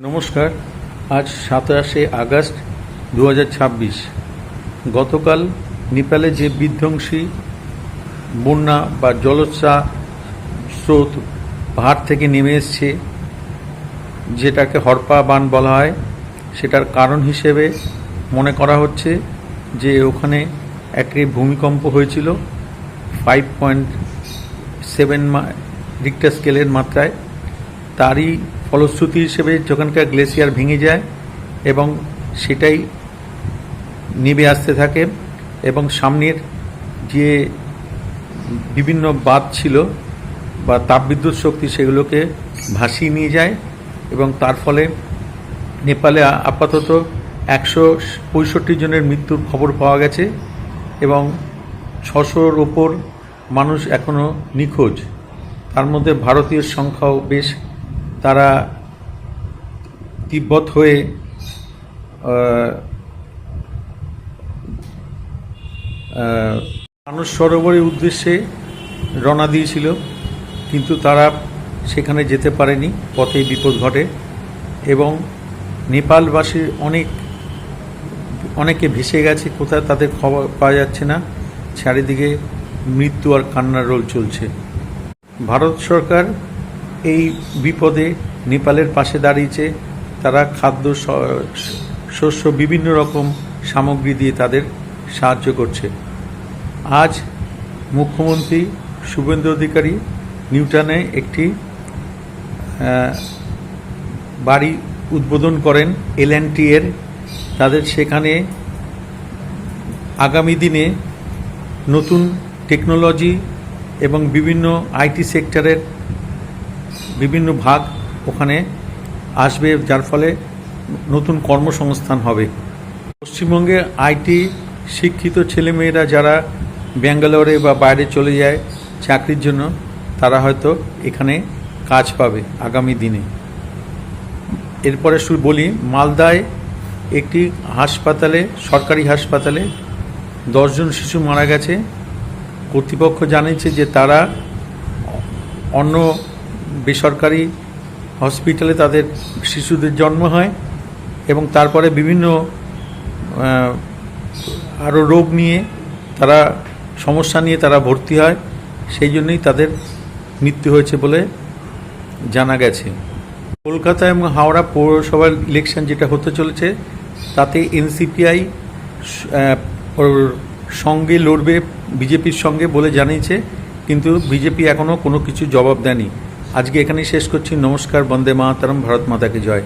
নমস্কার। আজ 27শে আগস্ট 2026। গতকাল নেপালে যে বিধ্বংসী বন্যা বা জলোচ্ছ্বাস পাহাড় থেকে নেমে এসছে, যেটাকে হরপা বান বলা হয়, সেটার কারণ হিসেবে মনে করা হচ্ছে যে ওখানে একটি ভূমিকম্প হয়েছিল 5.7 রিক্টার স্কেলের মাত্রায়। তারই ফলশ্রুতি হিসেবে যেখানকার গ্লেসিয়ার ভেঙে যায় এবং সেটাই নেমে আসতে থাকে এবং সামনের যে বিভিন্ন বাঁধ ছিল বা তাপবিদ্যুৎ শক্তি সেগুলোকে ভাসিয়ে নিয়ে যায় এবং তার ফলে নেপালে আপাতত 165 জনের মৃত্যুর খবর পাওয়া গেছে এবং 600-র ওপর মানুষ এখনও নিখোঁজ। তার মধ্যে ভারতীয় সংখ্যাও বেশ। তারা তিব্বত হয়ে মানস সরোবরের উদ্দেশ্যে রওনা দিয়েছিল, কিন্তু তারা সেখানে যেতে পারেনি, পথেই বিপদ ঘটে এবং নেপালবাসীর অনেকে ভেসে গেছে, কোথায় তাদের খবর পাওয়া যাচ্ছে না। চারিদিকে মৃত্যু আর কান্নার রোল চলছে। ভারত সরকার এই বিপদে নেপালের পাশে দাঁড়িয়েছে। তারা খাদ্য, শস্য, বিভিন্ন রকম সামগ্রী দিয়ে তাদের সাহায্য করছে। আজ মুখ্যমন্ত্রী শুভেন্দু অধিকারী নিউটাউনে একটি বাড়ি উদ্বোধন করেন L&T এর। তাদের সেখানে আগামী দিনে নতুন টেকনোলজি এবং বিভিন্ন IT সেক্টরের বিভিন্ন ভাগ ওখানে আসবে, যার ফলে নতুন কর্মসংস্থান হবে। পশ্চিমবঙ্গে IT শিক্ষিত ছেলেমেয়েরা যারা ব্যাঙ্গালোরে বা বাইরে চলে যায় চাকরির জন্য, তারা হয়তো এখানে কাজ পাবে আগামী দিনে। এরপরে শুধু বলি, মালদায় একটি হাসপাতালে, সরকারি হাসপাতালে 10 জন শিশু মারা গেছে। কর্তৃপক্ষ জানিয়েছে যে তারা অন্য বেসরকারি হসপিটালে তাদের শিশুদের জন্ম হয় এবং তারপরে বিভিন্ন আরও রোগ নিয়ে তারা সমস্যা নিয়ে তারা ভর্তি হয়, সেই জন্যই তাদের মৃত্যু হয়েছে বলে জানা গেছে। কলকাতা এবং হাওড়া পৌরসভার ইলেকশন যেটা হতে চলেছে, তাতে NCPI ওর সঙ্গে লড়বে বিজেপির সঙ্গে বলে জানিয়েছে, কিন্তু বিজেপি এখনও কোনো কিছু জবাব দেয়নি। আজকে এখানেই শেষ করছি। নমস্কার। বন্দে মাতরম। ভারত মাতা কি জয়।